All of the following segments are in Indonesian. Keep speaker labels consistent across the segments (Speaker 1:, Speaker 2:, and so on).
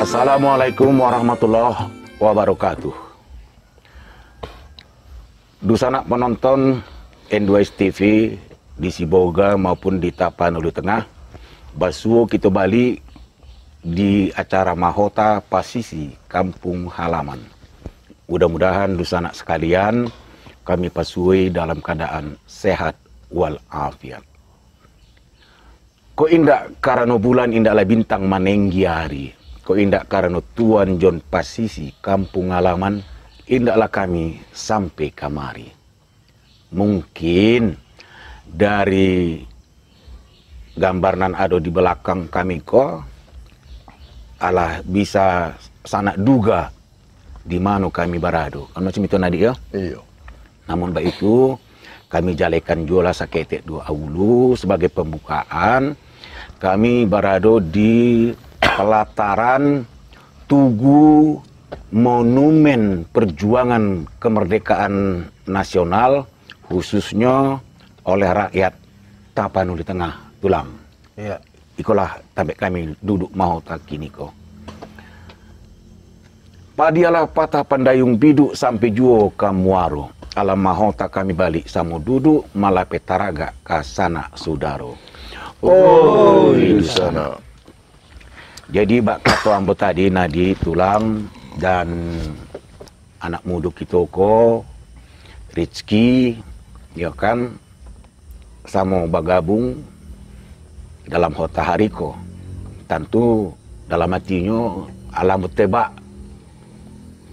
Speaker 1: Assalamualaikum warahmatullahi wabarakatuh. Dusana penonton N2S TV di Sibolga maupun di Tapanuli Tengah, basuo kita balik di acara Mahota Pasisi Kampung Halaman. Mudah-mudahan dusana sekalian kami pasui dalam keadaan sehat walafiat. Ko indak karena bulan indaklah bintang manenggi hari. Ko indak karena Tuan John Pasisi Kampung Halaman, indaklah kami sampai kamari. Mungkin dari gambaran ada di belakang kami ko, alah bisa sanak duga di mana kami berada. Kan macam itu nadi ya?
Speaker 2: Iya.
Speaker 1: Namun baik itu kami jalekan jualah saketek dua awulu sebagai pembukaan. Kami berada di pelataran Tugu Monumen Perjuangan Kemerdekaan Nasional, khususnya oleh rakyat Tapanuli Tengah Tulang.
Speaker 2: Iya.
Speaker 1: Ikolah sampai kami duduk mau tak kini ko. Padialah patah pandayung biduk sampai juo kamuaro. Alam mahota kami balik samo duduk malapetaraga kasana sudaro. Oh, di sana. Jadi bak kato ambo tadi nadi Tulang dan anak muda kita ko Rizky, ya kan, sama bergabung dalam hota hariko. Tentu dalam hatinya alam tebak.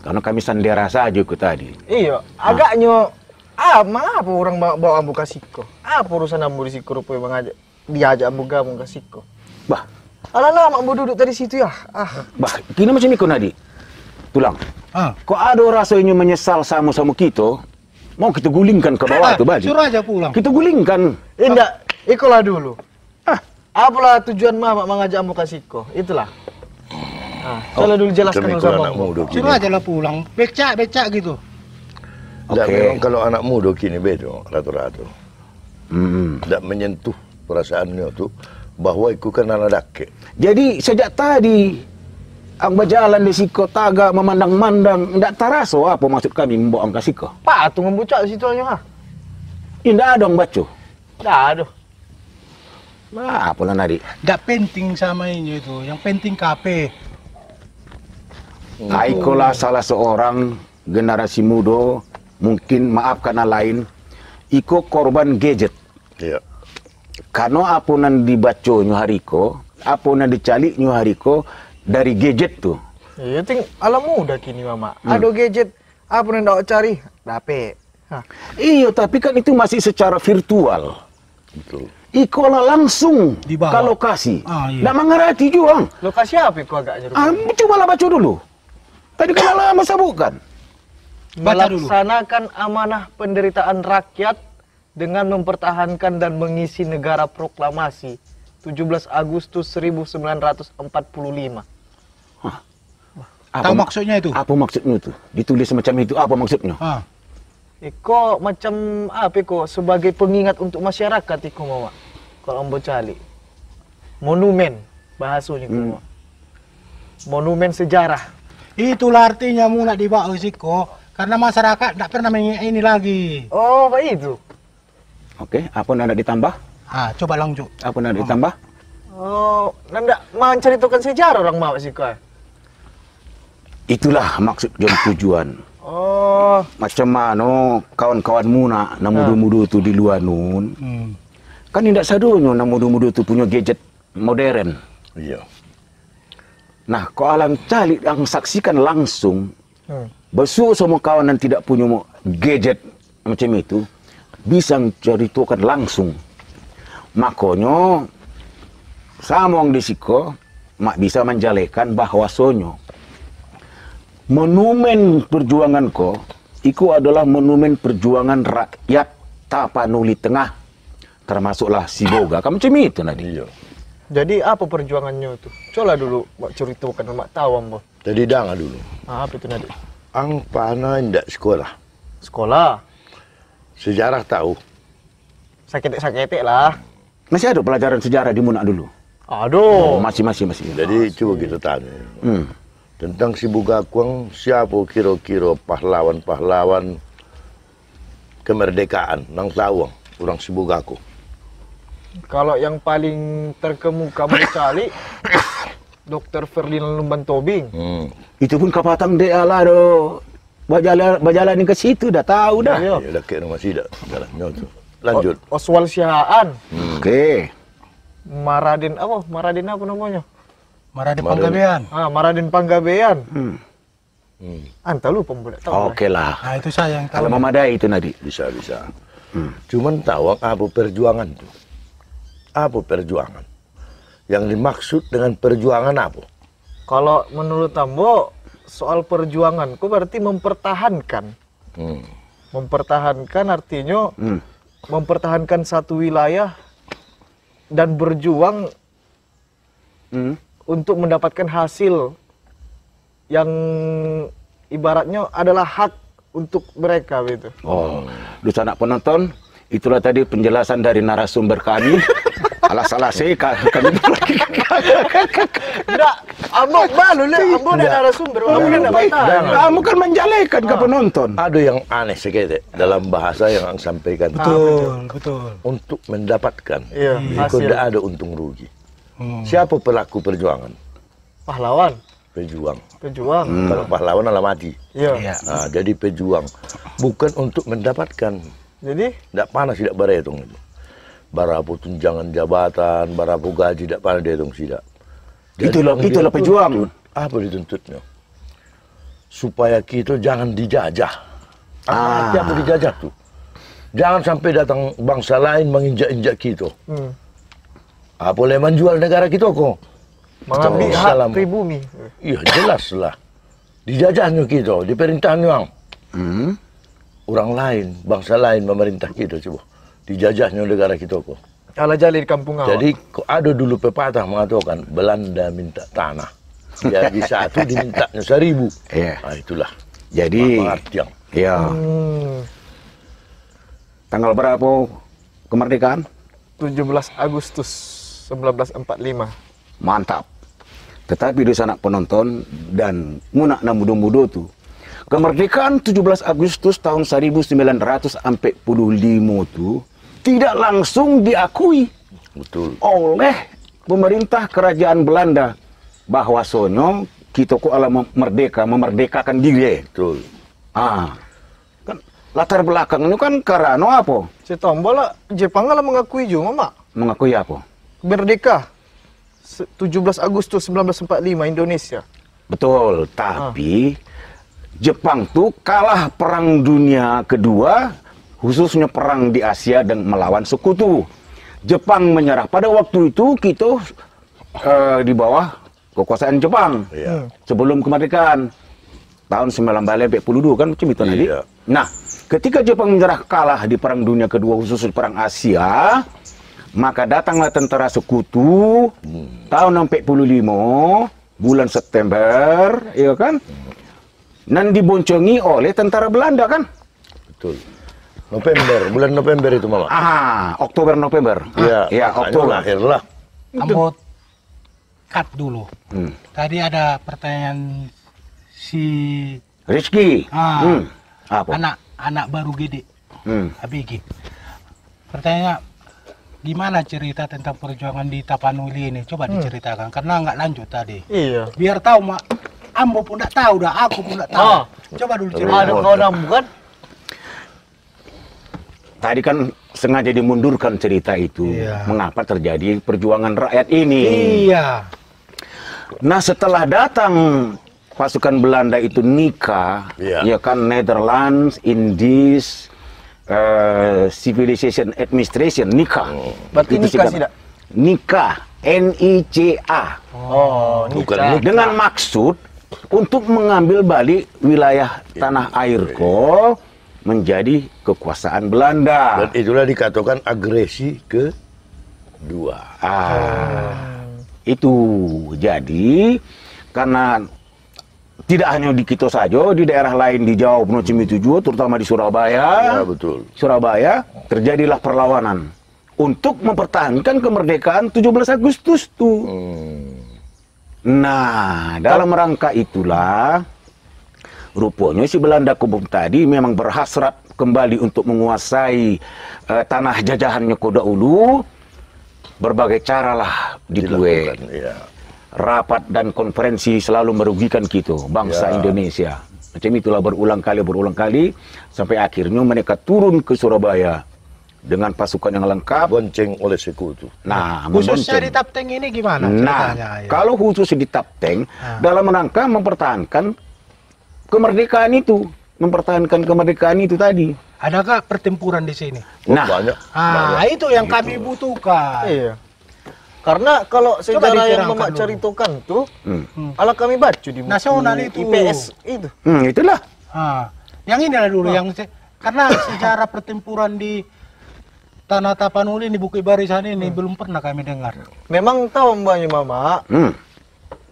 Speaker 1: Karena kami sendiri saja ke tadi.
Speaker 3: Iya, agaknya apa orang bawa ambu kasiko? Apa urusan ambu di siku rupanya mengajak diajak ambu gabung kasiko?
Speaker 1: Bah,
Speaker 3: Alah ambu duduk tadi situ ya.
Speaker 1: bah, kini macam itu nadi. Tulang. Kok ada rasanya menyesal sama kita? Mau kita gulingkan ke bawah tuh baju.
Speaker 4: Suruh aja pulang.
Speaker 1: Kita gulingkan.
Speaker 3: Indah, ikolah dulu. Apalah tujuan mama mengajak ambu kasiko? Itulah. Coba dulu jelaskan sama
Speaker 2: anak muda kini.
Speaker 4: Suruh aja lah pulang. Becak gitu.
Speaker 2: Tidak,
Speaker 1: Oke.
Speaker 2: memang kalau anak muda kini beda rata-rata. Tidak menyentuh perasaannya tuh bahwa itu kan anak dake.
Speaker 1: Jadi sejak tadi ang berjalan di siko taga memandang-mandang, ndak taraso apa maksud kami membawa ang kasiko.
Speaker 3: Pak, tu ngembucak situ aja.
Speaker 1: Indah ada ang baco.
Speaker 3: Dah, aduh.
Speaker 1: Nah, apalah nadi.
Speaker 4: Nggak penting sama ini itu. Yang penting KP.
Speaker 1: Aikolah salah seorang generasi muda, mungkin maafkan lain, iko korban gadget.
Speaker 2: Iya.
Speaker 1: Karena apa nan dibaco nyu hariko, apa nan dicalik nyu hariko dari gadget tuh.
Speaker 3: Iya, ting alam muda kini mama. Ada gadget, apa yang nak cari? Dape.
Speaker 1: Iya, tapi kan itu masih secara virtual.
Speaker 2: Betul.
Speaker 1: Ikolah langsung
Speaker 4: Dibawa.
Speaker 1: ke lokasi.
Speaker 4: Iya.
Speaker 1: Nggak mengerti juga.
Speaker 3: Lokasi apa itu agaknya?
Speaker 1: Cobalah baca dulu. Tadi kan lama sabukan.
Speaker 4: Baca dulu.
Speaker 3: Melaksanakan amanah penderitaan rakyat dengan mempertahankan dan mengisi negara proklamasi 17 Agustus 1945.
Speaker 4: Tahu maksudnya itu?
Speaker 1: Apa maksudnya itu? Ditulis semacam itu, apa maksudnya?
Speaker 3: Iko macam apa iko sebagai pengingat untuk masyarakat iko mama. Kalau ambo cali. Monumen bahasanya iko mama. Monumen sejarah.
Speaker 4: Itulah artinya mula dibawa risiko. Karena masyarakat tidak pernah mengingat ini lagi.
Speaker 3: Oh, apa itu?
Speaker 1: Oke, apa nak ditambah?
Speaker 4: Coba lanjut.
Speaker 1: Apa nak ditambah?
Speaker 3: Oh, nanda menceritakan sejarah orang mama sih kau.
Speaker 1: Itulah maksud dan tujuan.
Speaker 3: Oh,
Speaker 1: Macam mana kawan-kawanmu nak muda-muda tu di luar nun. Kan tidak sadonya nak muda-muda tu punya gadget modern.
Speaker 2: Iya.
Speaker 1: Nah, kau alam calik yang saksikan langsung. Besok semua kawan yang tidak punya gadget macam itu bisa menceritakan langsung. Makanya sama orang di siko mak bisa menjalekan bahwasanya monumen perjuangan ko itu adalah monumen perjuangan rakyat Tapanuli Tengah, termasuklah Sibolga. Kamu macam itu nadi.
Speaker 2: Iya.
Speaker 3: jadi apa perjuangannya itu? Coba dulu mak ceritakan mak tahu ambo.
Speaker 2: Jadi danga dulu.
Speaker 3: Apa itu nadi?
Speaker 2: Ang pana indak sekolah.
Speaker 3: Sekolah.
Speaker 2: Sejarah tahu.
Speaker 3: Sakit-sakit lah.
Speaker 1: Masih ada pelajaran sejarah di Munak dulu?
Speaker 3: Aduh.
Speaker 1: Masih.
Speaker 2: Jadi coba kita tanya. Tentang si Bugakwang, siapa kira-kira pahlawan-pahlawan kemerdekaan nang tawang orang si Bugaku?
Speaker 3: Kalau yang paling terkemuka Bocali, Dr. Ferdinand Lumban Tobing.
Speaker 1: Itu pun kapatang dia lah do. Berjalan ke situ dah tahu dah.
Speaker 3: Iya.
Speaker 2: Ya dah kira masih dah jalannya tu. Lanjut.
Speaker 3: Oswald Sihaan.
Speaker 1: Oke.
Speaker 3: Maradin apa namanya?
Speaker 4: Maradi Panggabean.
Speaker 3: Maradin Panggabean.
Speaker 1: Hmm.
Speaker 3: Anta lupa boleh tahu.
Speaker 1: Oke lah.
Speaker 4: Nah itu saya yang
Speaker 1: Kalau
Speaker 4: tahu.
Speaker 1: memadai itu Nadi.
Speaker 2: Bisa. Cuman tawang apa perjuangan tu? Apa perjuangan? Yang dimaksud dengan perjuangan apa?
Speaker 3: Kalau menurut Ambo soal perjuangan, kok berarti mempertahankan. Mempertahankan artinya mempertahankan satu wilayah dan berjuang untuk mendapatkan hasil yang ibaratnya adalah hak untuk mereka gitu.
Speaker 1: Oh, lu sanak penonton, itulah tadi penjelasan dari narasumber kami. Alas-alas kami lagi.
Speaker 3: Enggak, Ambo malu le, Ambo ada narasumber, Ambo enggak bertanya.
Speaker 1: Kamu kan menjalekan ke penonton.
Speaker 2: Ada yang aneh sekali dalam bahasa yang ang sampaikan.
Speaker 4: Betul.
Speaker 2: Untuk mendapatkan,
Speaker 3: Iya,
Speaker 2: itu
Speaker 3: hasil.
Speaker 2: tidak ada untung rugi. Siapa pelaku perjuangan?
Speaker 3: Pahlawan,
Speaker 2: Pejuang. Kalau pahlawan adalah mati.
Speaker 3: Iya.
Speaker 2: Nah, jadi pejuang bukan untuk mendapatkan.
Speaker 3: Jadi
Speaker 2: Tidak panas, tidak berhitung itu. Berapa tunjangan jabatan, berapa gaji, tidak panas dihitung tidak.
Speaker 1: Itulah
Speaker 2: dituntut,
Speaker 1: pejuang.
Speaker 2: Apa dituntutnya? Supaya kita jangan dijajah. Apa dijajah tuh? Jangan sampai datang bangsa lain menginjak-injak kita. Boleh menjual negara kita kok.
Speaker 3: mengambil
Speaker 2: Betul.
Speaker 3: hak
Speaker 2: Salam.
Speaker 3: pribumi.
Speaker 2: Iya jelas lah. Dijajahnya kita, diperintahnya orang lain, bangsa lain memerintah kita coba. Dijajahnya negara kita kok.
Speaker 3: Ala jali di kampung awak.
Speaker 2: Jadi kok ada dulu pepatah mengatakan Belanda minta tanah. Jadi satu dimintanya 1000.
Speaker 1: Iya.
Speaker 2: Nah itulah.
Speaker 1: Jadi,
Speaker 2: pengertian.
Speaker 1: ya. Tanggal berapa kemerdekaan?
Speaker 3: 17 Agustus 1945.
Speaker 1: Mantap. Tetapi di sana penonton dan munak na mudo-mudo tuh. Kemerdekaan 17 Agustus tahun 1945 tuh tidak langsung diakui
Speaker 2: Betul.
Speaker 1: oleh pemerintah kerajaan Belanda bahwa sono kita ku ala merdeka, memerdekakan diri.
Speaker 2: Betul.
Speaker 1: Kan latar belakangnya kan karena apa?
Speaker 3: Si tombol lah, Jepang lah mengakui juga, Mak.
Speaker 1: Mengakui apa?
Speaker 3: Merdeka. 17 Agustus 1945 Indonesia.
Speaker 1: Betul, tapi Jepang tuh kalah perang dunia kedua, khususnya perang di Asia dan melawan sekutu. Jepang menyerah. Pada waktu itu kita di bawah kekuasaan Jepang.
Speaker 2: Iya.
Speaker 1: Sebelum kemerdekaan tahun 1942 kan macam itu nanti.
Speaker 2: Iya.
Speaker 1: Nah, ketika Jepang menyerah kalah di perang dunia kedua khususnya perang Asia, maka datanglah tentara sekutu tahun 45 bulan September, ya kan? Dan diboncongi oleh tentara Belanda kan?
Speaker 2: Betul. November, bulan November itu Mama.
Speaker 1: Oktober November.
Speaker 2: Iya,
Speaker 1: Ya,
Speaker 2: makanya
Speaker 1: Oktober.
Speaker 2: lahirlah.
Speaker 4: Ambo cut dulu.
Speaker 1: Hmm.
Speaker 4: Tadi ada pertanyaan si
Speaker 1: Rizky.
Speaker 4: Ah.
Speaker 1: Apa?
Speaker 4: anak baru gede,
Speaker 1: Hmm.
Speaker 4: ABG. Pertanyaannya, gimana cerita tentang perjuangan di Tapanuli ini? Coba diceritakan, karena nggak lanjut tadi.
Speaker 3: Iya.
Speaker 4: Biar tahu, Mak. Ambo pun nggak tahu dah, aku pun nggak tahu. Coba dulu cerita.
Speaker 3: Ada kawan bukan?
Speaker 1: Tadi kan sengaja dimundurkan cerita itu.
Speaker 4: Iya.
Speaker 1: Mengapa terjadi perjuangan rakyat ini?
Speaker 4: Iya.
Speaker 1: Nah, setelah datang pasukan Belanda itu nikah,
Speaker 2: Iya.
Speaker 1: ya kan, Netherlands, Indies, Civilization Administration, nikah.
Speaker 3: Berarti
Speaker 1: Itu
Speaker 3: nikah
Speaker 1: singkat.
Speaker 3: tidak?
Speaker 1: Nikah, NICA.
Speaker 3: Oh,
Speaker 2: Bukan
Speaker 3: nikah.
Speaker 2: nikah.
Speaker 1: Dengan maksud untuk mengambil balik wilayah tanah airko menjadi kekuasaan Belanda.
Speaker 2: Dan itulah dikatakan agresi kedua.
Speaker 1: Itu jadi karena tidak hanya di kita saja, di daerah lain di Jawa Pulau Cimiti juga, terutama di Surabaya.
Speaker 2: Ya betul.
Speaker 1: Surabaya terjadilah perlawanan untuk mempertahankan kemerdekaan 17 Agustus tuh. Nah, dalam rangka itulah rupanya si Belanda Kobong tadi memang berhasrat kembali untuk menguasai tanah jajahannya ko dahulu. Berbagai cara lah dibuat.
Speaker 2: Ya.
Speaker 1: Rapat dan konferensi selalu merugikan kita, bangsa Indonesia. Macam itulah berulang kali sampai akhirnya mereka turun ke Surabaya dengan pasukan yang lengkap.
Speaker 2: Bonceng oleh sekutu.
Speaker 1: Nah,
Speaker 4: Khususnya
Speaker 1: membonceng.
Speaker 4: di Tapteng ini gimana
Speaker 1: Nah,
Speaker 4: ceritanya? Ya.
Speaker 1: kalau khusus di Tapteng, dalam rangka mempertahankan kemerdekaan itu tadi.
Speaker 4: Adakah pertempuran di sini?
Speaker 1: Nah,
Speaker 2: Banyak.
Speaker 4: Itu yang kami butuhkan.
Speaker 3: Iya. Karena kalau sejarah yang
Speaker 4: diterangkan
Speaker 3: Mamak
Speaker 4: dulu.
Speaker 3: ceritakan tuh, ala kami baca di buku
Speaker 4: Nasional itu.
Speaker 3: IPS itu.
Speaker 1: itulah.
Speaker 4: Yang ini lah dulu karena sejarah pertempuran di Tanah Tapanuli di Bukit Barisan ini belum pernah kami dengar.
Speaker 3: Memang tahu mbaknya Mama,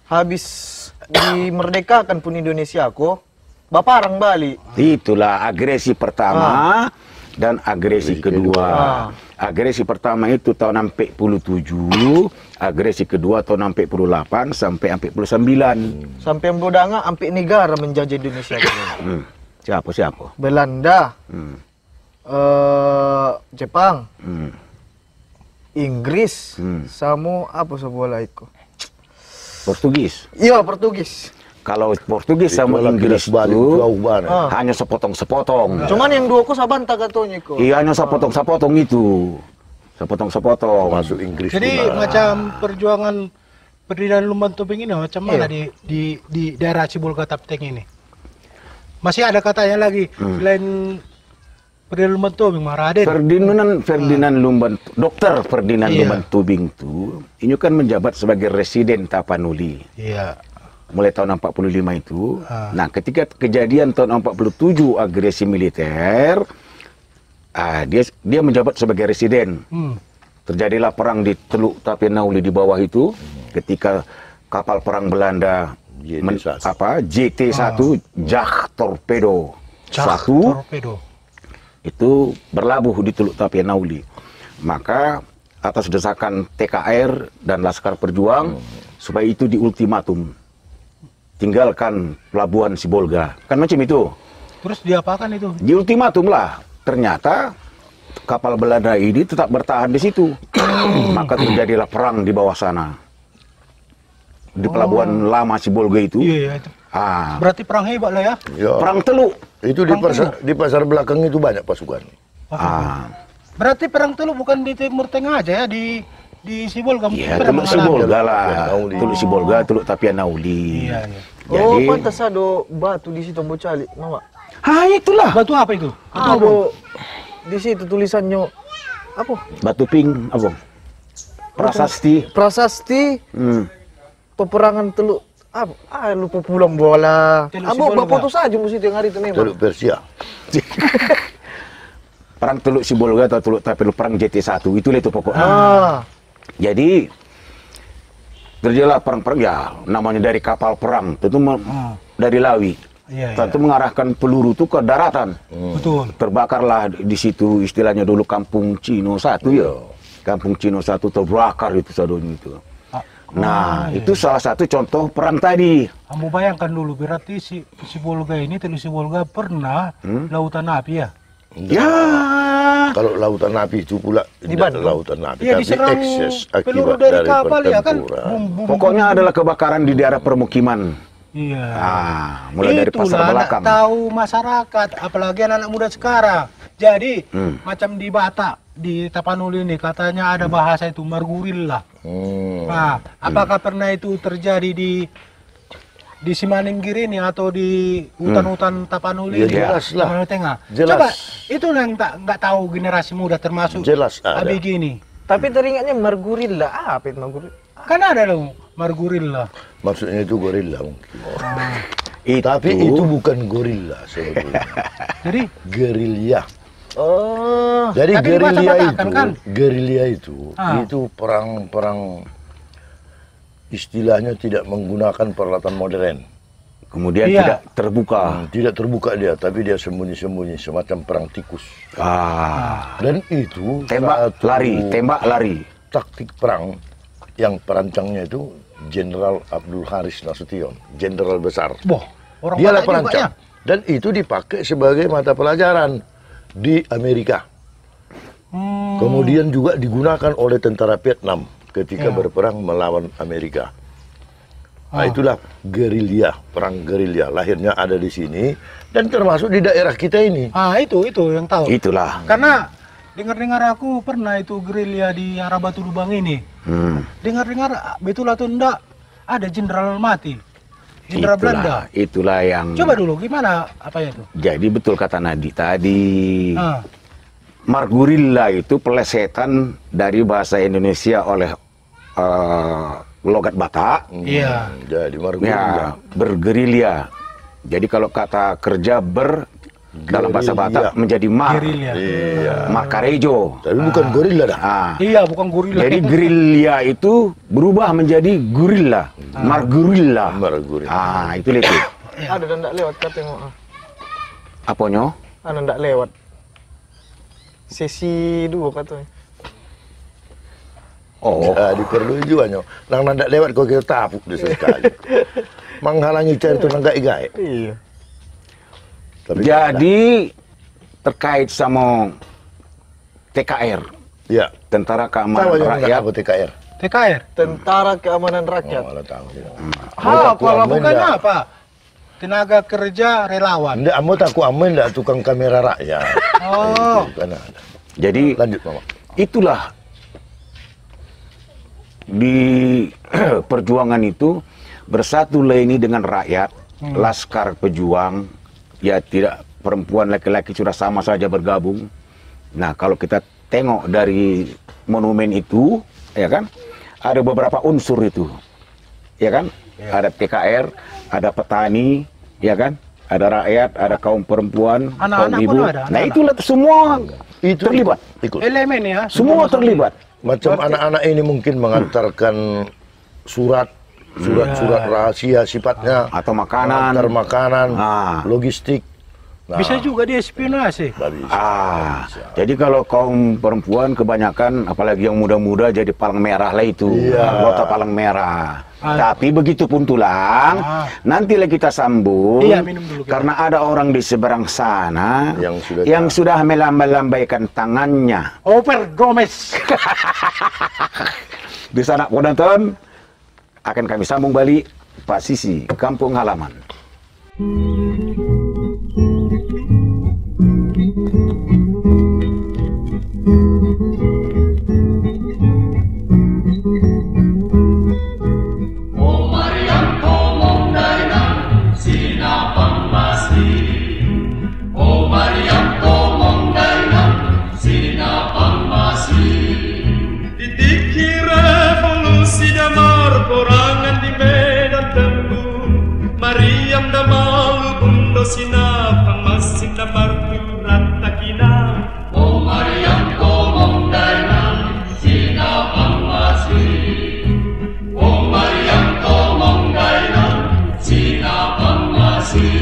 Speaker 3: habis dimerdekakan pun Indonesia kok, Baparang Bali.
Speaker 1: Itulah agresi pertama dan agresi kedua. Agresi pertama itu tahun 47, agresi kedua tahun 48 sampai 49.
Speaker 3: Sampai bodanga sampai negara menjajah Indonesia.
Speaker 1: Siapa?
Speaker 3: Belanda, Jepang, Inggris, sama apa sebuah itu?
Speaker 1: Portugis.
Speaker 3: Iya, Portugis.
Speaker 1: Kalau Portugis sama
Speaker 2: Itulah
Speaker 1: Inggris
Speaker 2: kilas balik
Speaker 1: itu
Speaker 2: jauh banget.
Speaker 1: hanya sepotong-sepotong.
Speaker 3: Cuman yang dua ko sabanta katanya ko.
Speaker 1: Iya, hanya sepotong-sepotong itu. Sepotong-sepotong.
Speaker 2: Masuk Inggris.
Speaker 4: Jadi
Speaker 2: pula.
Speaker 4: macam perjuangan pendirian Lumban Tobing ini macam mana di daerah Sibolga Tapteng ini? Masih ada katanya lagi selain pendirian Lumban Tobing Maraden.
Speaker 1: Ferdinand Lumban, Dokter Ferdinand
Speaker 4: Iya.
Speaker 1: Lumban Tobing itu, ini kan menjabat sebagai residen Tapanuli.
Speaker 4: Iya.
Speaker 1: Mulai tahun 45 itu. Nah, ketika kejadian tahun 47 agresi militer, dia menjabat sebagai residen. Terjadilah perang di Teluk Tapanuli di bawah itu, ketika kapal perang Belanda JT1 JAH Torpedo 1
Speaker 4: Torpedo.
Speaker 1: itu berlabuh di Teluk Tapanuli. Maka atas desakan TKR dan Laskar Perjuang supaya itu diultimatum, tinggalkan pelabuhan Sibolga. Kan macam itu.
Speaker 4: Terus diapakan itu?
Speaker 1: Di ultimatum lah. Ternyata kapal Belanda ini tetap bertahan di situ. Maka terjadilah perang di bawah sana. Di pelabuhan lama Sibolga itu.
Speaker 4: Iya, itu. Berarti perang hebat lah ya.
Speaker 2: Ya.
Speaker 1: Perang Teluk.
Speaker 2: Itu di pasar belakang itu banyak pasukan.
Speaker 4: Berarti perang Teluk bukan di Timur Tengah aja ya, di Sibolga.
Speaker 1: Iya,
Speaker 4: Perang
Speaker 1: Teluk
Speaker 4: Belanda.
Speaker 1: Sibolga lah.
Speaker 2: Tapanuli.
Speaker 1: Teluk Sibolga, Teluk Tapanuli.
Speaker 4: Iya, iya.
Speaker 3: Oh,
Speaker 1: Jadi,
Speaker 3: pantas ada batu di situ Bocali, Mama.
Speaker 1: itulah.
Speaker 4: Batu apa itu?
Speaker 3: Ada di situ tulisannya apa?
Speaker 1: Batu pink, apa? Prasasti.
Speaker 3: Prasasti peperangan Teluk apa? Lupa pulang bola.
Speaker 4: Teluk
Speaker 3: Abo
Speaker 4: Sibolga.
Speaker 3: bapak tuh saja mesti yang hari itu memang.
Speaker 2: Teluk Persia.
Speaker 1: Perang Teluk Sibolga atau Teluk Tapanuli, perang JT1, itulah itu pokoknya. Jadi terjadilah perang-perang, ya namanya dari kapal perang, tentu dari Lawi.
Speaker 4: Iya,
Speaker 1: Tentu mengarahkan peluru itu ke daratan.
Speaker 4: Betul.
Speaker 1: Terbakarlah di situ, istilahnya dulu Kampung Cino 1 ya. Kampung Cino 1 terbakar itu sadonya itu. Nah, itu salah satu contoh perang tadi.
Speaker 4: Kamu bayangkan dulu, berarti Sibolga ini, Teluk Sibolga pernah lautan api ya?
Speaker 1: Ya.
Speaker 2: Kalau lautan api itu pula tidak
Speaker 3: Bandung.
Speaker 2: lautan api,
Speaker 4: Iya,
Speaker 2: tapi
Speaker 4: diserang
Speaker 2: ekses
Speaker 4: peluru
Speaker 2: akibat
Speaker 4: dari
Speaker 2: dari
Speaker 4: kapal ya kan?
Speaker 2: pertempuran.
Speaker 1: Pokoknya adalah kebakaran di daerah permukiman.
Speaker 4: Iya.
Speaker 1: Mulai dari pasar
Speaker 4: Itulah
Speaker 1: belakang.
Speaker 4: anak tahu masyarakat, apalagi anak-anak muda sekarang. Jadi macam di Batak, di Tapanuli ini katanya ada bahasa itu margurilla. Nah, apakah pernah itu terjadi di Simaningkir ini atau di hutan-hutan Tapanuli
Speaker 2: Ya,
Speaker 4: ini?
Speaker 2: jelas lah.
Speaker 4: Tapanuli Tengah.
Speaker 2: Jelas.
Speaker 4: Coba itu yang nggak tahu generasi muda termasuk
Speaker 2: Jelas ada.
Speaker 4: ABG ini.
Speaker 3: Tapi teringatnya margurilla. Apa itu margurilla?
Speaker 4: Kan ada dong margurilla.
Speaker 2: Maksudnya itu gorila mungkin.
Speaker 1: Itu.
Speaker 2: Tapi itu bukan gorila sebetulnya.
Speaker 4: Jadi
Speaker 2: Gerilya.
Speaker 3: Oh,
Speaker 2: Jadi
Speaker 4: Tapi
Speaker 2: gerilya
Speaker 4: dibaca-bacakan,
Speaker 2: itu,
Speaker 4: kan?
Speaker 2: gerilya itu
Speaker 4: Ah.
Speaker 2: perang istilahnya tidak menggunakan peralatan modern.
Speaker 1: Kemudian
Speaker 4: Iya.
Speaker 1: tidak terbuka.
Speaker 2: Tidak terbuka dia, tapi dia sembunyi-sembunyi semacam perang tikus. Dan itu
Speaker 1: Tembak
Speaker 2: satu
Speaker 1: lari, tembak lari.
Speaker 2: taktik perang yang perancangnya itu Jenderal Abdul Haris Nasution, jenderal besar.
Speaker 4: Boh, orang
Speaker 2: Dialah
Speaker 4: Batak juga
Speaker 2: perancang.
Speaker 4: ya?
Speaker 2: Dan itu dipakai sebagai mata pelajaran di Amerika. Kemudian juga digunakan oleh tentara Vietnam ketika berperang melawan Amerika. Nah, itulah gerilya, perang gerilya. Lahirnya ada di sini dan termasuk di daerah kita ini.
Speaker 4: Itu yang tahu.
Speaker 1: Itulah.
Speaker 4: Karena dengar-dengar aku pernah itu gerilya di arah Batu Lubang ini. Dengar-dengar betul atau enggak ada jenderal mati. Jenderal Belanda.
Speaker 1: Itulah yang.
Speaker 4: Coba dulu gimana apa itu?
Speaker 1: Jadi betul kata Nadi tadi. Margurilla itu pelesetan dari bahasa Indonesia oleh logat Batak.
Speaker 4: Iya.
Speaker 2: Jadi margurilla.
Speaker 1: Ya, bergerilya. Jadi kalau kata kerja dalam bahasa Batak menjadi
Speaker 4: Gerilya.
Speaker 2: Iya.
Speaker 1: makarejo.
Speaker 2: Tapi bukan gorilla dah.
Speaker 4: Iya, bukan gorila.
Speaker 1: Jadi gerilya itu berubah menjadi gorilla. Margurilla.
Speaker 2: Margurilla.
Speaker 1: Itu itu.
Speaker 3: Ada dan ndak lewat katanya.
Speaker 1: Apanya?
Speaker 3: Ada ndak lewat. Sesi 2 katanya.
Speaker 1: Oh.
Speaker 2: Diperluin juga nyo. Nang ndak lewat kau kita tapuk dia sekali. Menghalangi cari tu nang gai-gai.
Speaker 3: Iya.
Speaker 2: Tapi
Speaker 1: Jadi terkait sama TKR,
Speaker 2: ya,
Speaker 1: Tentara Keamanan
Speaker 2: tahu yang
Speaker 1: Rakyat.
Speaker 2: apa TKR?
Speaker 4: TKR.
Speaker 3: Tentara Keamanan Rakyat.
Speaker 2: Oh, tahu tidak.
Speaker 4: Kalau bukannya apa? Tenaga kerja relawan.
Speaker 2: Ndak, amu tak ku amen ndak tukang kamera rakyat.
Speaker 4: Oh.
Speaker 2: Bukan ada.
Speaker 1: Jadi
Speaker 2: Lanjut, Mama.
Speaker 1: itulah di perjuangan itu bersatulah ini dengan rakyat, laskar pejuang, ya tidak perempuan laki-laki sudah sama saja bergabung. Nah kalau kita tengok dari monumen itu, ya kan, ada beberapa unsur itu, ya kan, ada TKR, ada petani, ya kan, ada rakyat, ada kaum perempuan,
Speaker 4: Anak-anak
Speaker 1: kaum ibu.
Speaker 4: pun ada,
Speaker 1: Nah
Speaker 4: anak-anak.
Speaker 1: itulah semua
Speaker 2: Itu
Speaker 1: terlibat,
Speaker 2: Ikut.
Speaker 4: Elemen ya.
Speaker 1: semua terlibat.
Speaker 2: Macam anak-anak ini mungkin mengantarkan surat rahasia sifatnya,
Speaker 1: Atau makanan.
Speaker 2: mengantar makanan, logistik. Nah,
Speaker 4: Bisa juga dia spionase.
Speaker 1: Jadi kalau kaum perempuan kebanyakan, apalagi yang muda-muda jadi palang merah lah itu, anggota palang merah. Tapi begitu pun tulang, nantilah kita sambung,
Speaker 4: Iya, minum dulu kita.
Speaker 1: karena ada orang di seberang sana
Speaker 2: yang
Speaker 1: sudah melambai-lambaikan tangannya.
Speaker 4: Over Gomez.
Speaker 1: Di sana penonton akan kami sambung balik Pak Sisi, kampung halaman.
Speaker 5: Mariam da malu bundo sinapang masih da martu ratakina. Oh Mariam komong dainang sinapang masih. Oh Mariam komong dainang sinapang masih.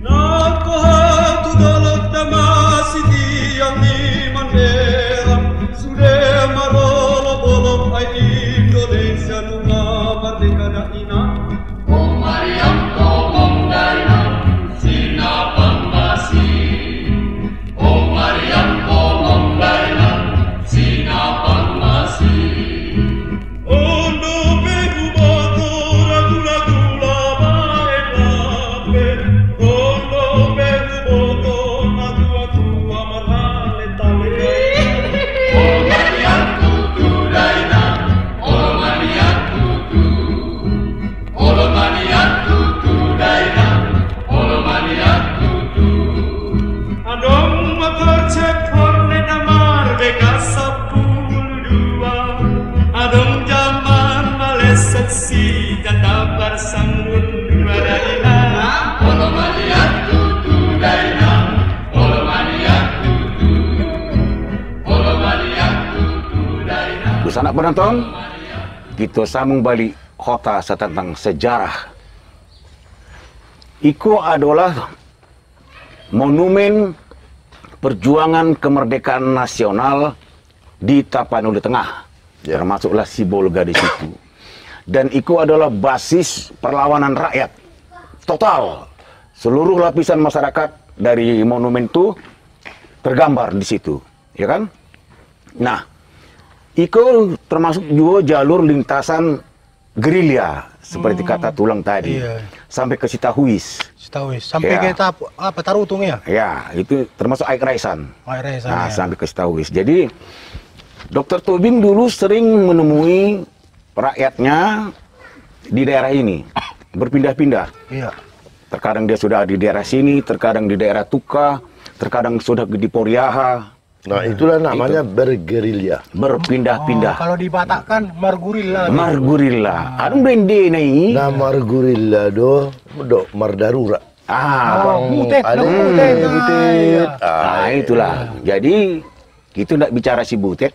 Speaker 5: Nako hatu dolot da masih diang iman merah. Sudah marolo bolong ay Indonesia nunga merdeka da ina.
Speaker 1: Sanak penonton, kita sambung balik kota tentang sejarah. Iko adalah monumen perjuangan kemerdekaan nasional di Tapanuli Tengah, termasuklah Sibolga di situ. Dan itu adalah basis perlawanan rakyat. Total. Seluruh lapisan masyarakat dari monumen itu tergambar di situ. Ya kan? Nah, itu termasuk juga jalur lintasan gerilya. Seperti kata Tulang tadi.
Speaker 4: Iya.
Speaker 1: Sampai ke Sitahuis.
Speaker 4: Setahu sampai
Speaker 1: Ya.
Speaker 4: kita apa Tarutung ya?
Speaker 1: Ya, itu termasuk Aik Raisan.
Speaker 4: Akhirnya sana
Speaker 1: Nah,
Speaker 4: ya.
Speaker 1: sampai ke Sitahuis. Jadi, Dr. Tobing dulu sering menemui rakyatnya di daerah ini. Berpindah-pindah.
Speaker 4: Iya.
Speaker 1: Terkadang dia sudah di daerah sini, terkadang di daerah Tuka, terkadang sudah di Poriaha.
Speaker 2: Nah, itulah namanya bergerilya.
Speaker 1: Berpindah-pindah.
Speaker 4: Kalau di Batak kan Margurilla.
Speaker 1: Margurilla. Ada brende nih.
Speaker 2: Nah, margurilla do mardarura.
Speaker 1: Ah,
Speaker 4: butet,
Speaker 2: ada
Speaker 4: butet.
Speaker 2: butet.
Speaker 1: nah itulah. Jadi, itu tidak bicara si Butet.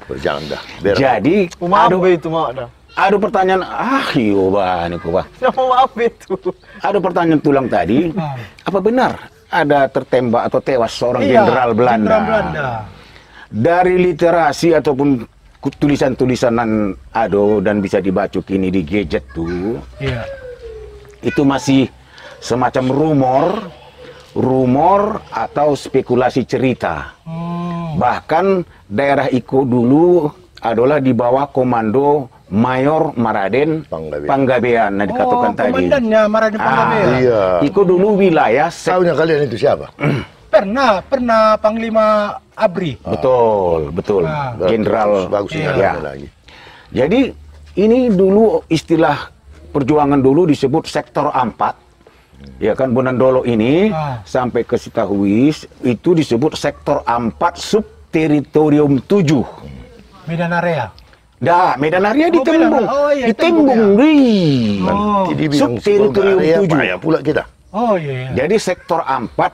Speaker 2: Bercanda.
Speaker 1: Jadi,
Speaker 3: Maaf itu mau dah.
Speaker 1: ada pertanyaan, iyo bah, ini bah.
Speaker 3: Maaf itu.
Speaker 1: Ada pertanyaan Tulang tadi, apa benar ada tertembak atau tewas seorang jenderal Belanda?
Speaker 4: Jenderal Belanda.
Speaker 1: Dari literasi ataupun tulisan-tulisanan Ado dan bisa dibaca kini di gadget tuh,
Speaker 4: Iya.
Speaker 1: itu masih semacam rumor atau spekulasi cerita. Bahkan daerah Iko dulu adalah di bawah komando Mayor Maraden
Speaker 2: Panggabean.
Speaker 1: Panggabean. Nah, dikatakan tadi.
Speaker 4: Komandannya Maraden Panggabean.
Speaker 2: Iya.
Speaker 1: Iko dulu wilayah
Speaker 2: Tahunya kalian itu siapa?
Speaker 4: Pernah Panglima Abri.
Speaker 1: betul.
Speaker 4: Ah.
Speaker 1: Jenderal
Speaker 2: bagus
Speaker 4: Iya.
Speaker 2: sekali
Speaker 1: Ya.
Speaker 2: lagi.
Speaker 1: Jadi ini dulu istilah perjuangan dulu disebut sektor 4. Ya kan Bonandolo ini sampai ke Sitahuis itu disebut sektor 4 subteritorium 7.
Speaker 4: Medan area.
Speaker 1: Dah, Medan Area
Speaker 4: Oh,
Speaker 1: ditembung.
Speaker 4: Medan. Oh, iya,
Speaker 1: ditembung.
Speaker 4: ditembung
Speaker 1: Wih.
Speaker 2: Nanti dibilang
Speaker 1: Subteritorium
Speaker 2: area
Speaker 1: 7.
Speaker 2: payah pula kita.
Speaker 4: Oh iya.
Speaker 1: Jadi sektor 4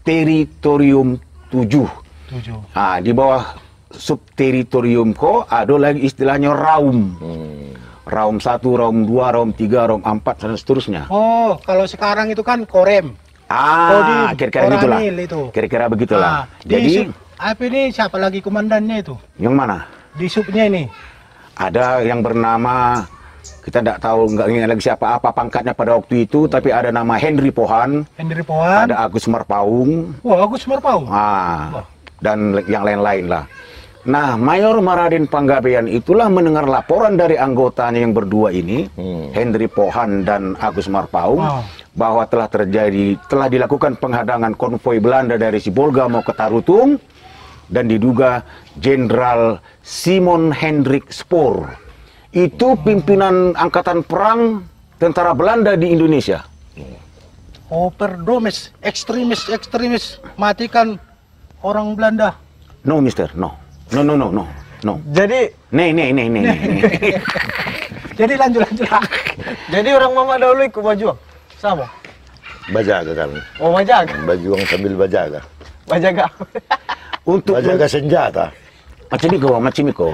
Speaker 1: subteritorium 7.
Speaker 4: 7.
Speaker 1: Ah, di bawah subteritorium ko ada lagi istilahnya raum. Raum 1, raum 2, raum 3, raum 4 dan seterusnya.
Speaker 4: Oh, kalau sekarang itu kan Korem.
Speaker 1: Ah, kira-kira gitulah.
Speaker 4: Koramil itu.
Speaker 1: Kira-kira begitulah.
Speaker 4: Di
Speaker 1: Jadi,
Speaker 4: sub, apa ini siapa lagi komandannya itu?
Speaker 1: yang mana?
Speaker 4: Di subnya ini.
Speaker 1: Ada yang bernama, kita tidak tahu, nggak ingat lagi siapa apa pangkatnya pada waktu itu, tapi ada nama Henry Pohan,
Speaker 4: Henry Pohan.
Speaker 1: ada Agus Marpaung,
Speaker 4: Wah, Agus Marpau.
Speaker 1: dan yang lain-lain lah. Nah, Mayor Maraden Panggabean itulah mendengar laporan dari anggotanya yang berdua ini, Henry Pohan dan Agus Marpaung, bahwa telah dilakukan penghadangan konvoi Belanda dari Sibolga mau ke Tarutung, dan diduga Jenderal Simon Hendrik Spoor. Itu pimpinan angkatan perang tentara Belanda di Indonesia.
Speaker 4: Overdomes, ekstremis matikan orang Belanda.
Speaker 1: No, mister, no. No.
Speaker 3: Jadi
Speaker 1: Nih.
Speaker 4: Jadi lanjut.
Speaker 3: jadi orang mama dahulu ikut berjuang. Sama.
Speaker 2: Bajaga kan.
Speaker 3: Oh, bajaga.
Speaker 2: Berjuang sambil bajaga.
Speaker 3: Bajaga.
Speaker 1: Untuk
Speaker 2: Bajaga senjata.
Speaker 1: macam itu.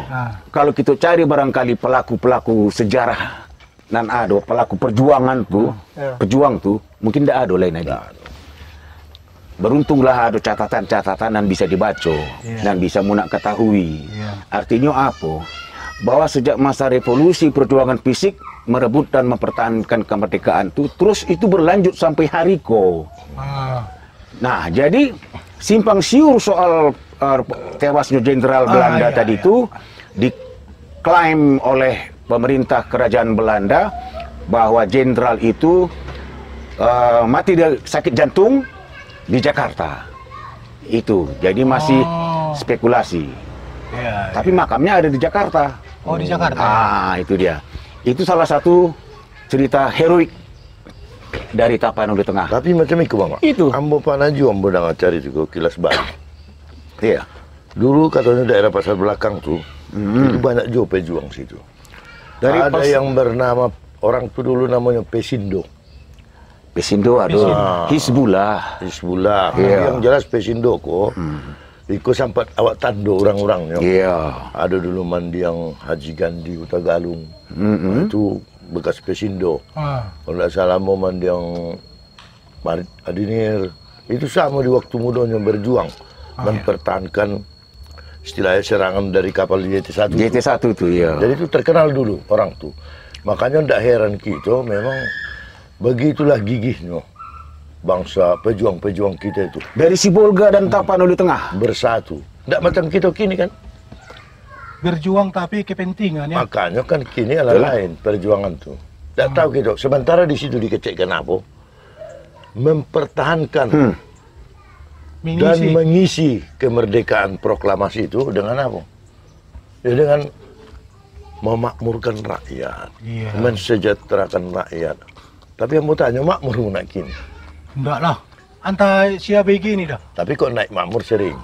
Speaker 1: Kalau kita cari barangkali pelaku-pelaku sejarah dan ada pelaku perjuangan tuh, pejuang tuh, mungkin tidak ada lain lagi. Beruntunglah ada catatan-catatan dan bisa dibaca dan bisa munak ketahui. Artinya apa? Bahwa sejak masa revolusi perjuangan fisik merebut dan mempertahankan kemerdekaan itu terus itu berlanjut sampai hari ko. Nah, jadi simpang siur soal tewasnya Jenderal Belanda tadi itu diklaim oleh pemerintah kerajaan Belanda bahwa jenderal itu mati dari sakit jantung di Jakarta. Itu jadi masih spekulasi. Tapi makamnya ada di Jakarta.
Speaker 4: Oh, di Jakarta.
Speaker 1: Ah, itu dia. Itu salah satu cerita heroik dari Tapanuli Tengah.
Speaker 2: Tapi macam itu, Mama.
Speaker 1: Itu.
Speaker 2: Ambo panaju ambo nang cari juga kilas balik.
Speaker 1: Iya.
Speaker 2: Dulu katanya daerah pasar belakang tuh, itu banyak juga pejuang situ. Ada yang bernama, orang tuh dulu namanya Pesindo.
Speaker 1: Pesindo ada. Hizbullah.
Speaker 2: Yang jelas Pesindo kok. Iko sempat awak tando orang-orangnya.
Speaker 1: Iya.
Speaker 2: Ada dulu mandi yang Haji Gandhi Utagalung. Itu bekas Pesindo. Kalau tidak salah mau mandi yang Marit Adinir. Itu sama di waktu mudanya berjuang. Mempertahankan istilahnya serangan dari kapal JT1.
Speaker 1: JT1 tuh ya.
Speaker 2: Jadi itu terkenal dulu orang tuh. Makanya tidak heran kita memang begitulah gigihnya bangsa pejuang-pejuang kita itu.
Speaker 1: Dari Sibolga dan Tapanuli Tengah
Speaker 2: Bersatu. Tidak macam kita kini kan.
Speaker 4: Berjuang tapi kepentingan ya.
Speaker 2: Makanya kan kini adalah lain perjuangan tuh. Tidak tahu kita. Sementara di situ dikecekkan apa? Mempertahankan dan mengisi kemerdekaan proklamasi itu dengan apa? Ya dengan memakmurkan rakyat, mensejahterakan rakyat. Tapi yang mau tanya makmur nak kini?
Speaker 4: Enggak lah, antara siapa begini dah.
Speaker 2: Tapi kok naik makmur sering?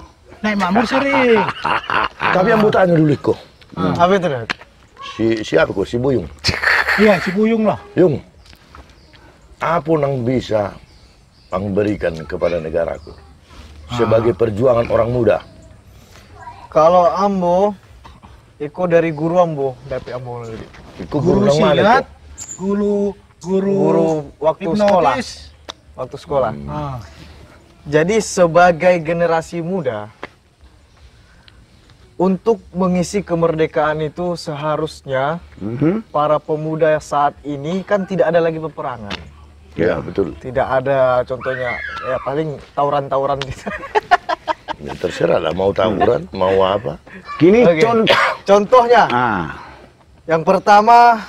Speaker 4: Naik makmur sering.
Speaker 2: Tapi yang mau tanya dulu kok?
Speaker 3: Apa itu dah?
Speaker 2: Siapa kok? Si Buyung?
Speaker 4: Iya, si Buyung lah.
Speaker 2: Yung, apa yang bisa ang berikan kepada negaraku sebagai perjuangan orang muda?
Speaker 3: Kalau ambo, iko dari guru ambo, dapat ambo lagi.
Speaker 2: Ikut
Speaker 4: Guru
Speaker 2: nang mana
Speaker 4: silat,
Speaker 2: kok?
Speaker 3: Guru waktu sekolah. Waktu sekolah.
Speaker 4: Ah.
Speaker 3: Jadi sebagai generasi muda, untuk mengisi kemerdekaan itu seharusnya para pemuda saat ini kan tidak ada lagi peperangan.
Speaker 2: Ya betul.
Speaker 3: Tidak ada contohnya, ya paling tawuran-tawuran gitu.
Speaker 2: Ya, terserah lah mau tawuran, mau apa.
Speaker 1: Kini
Speaker 3: Oke. Contohnya, yang pertama,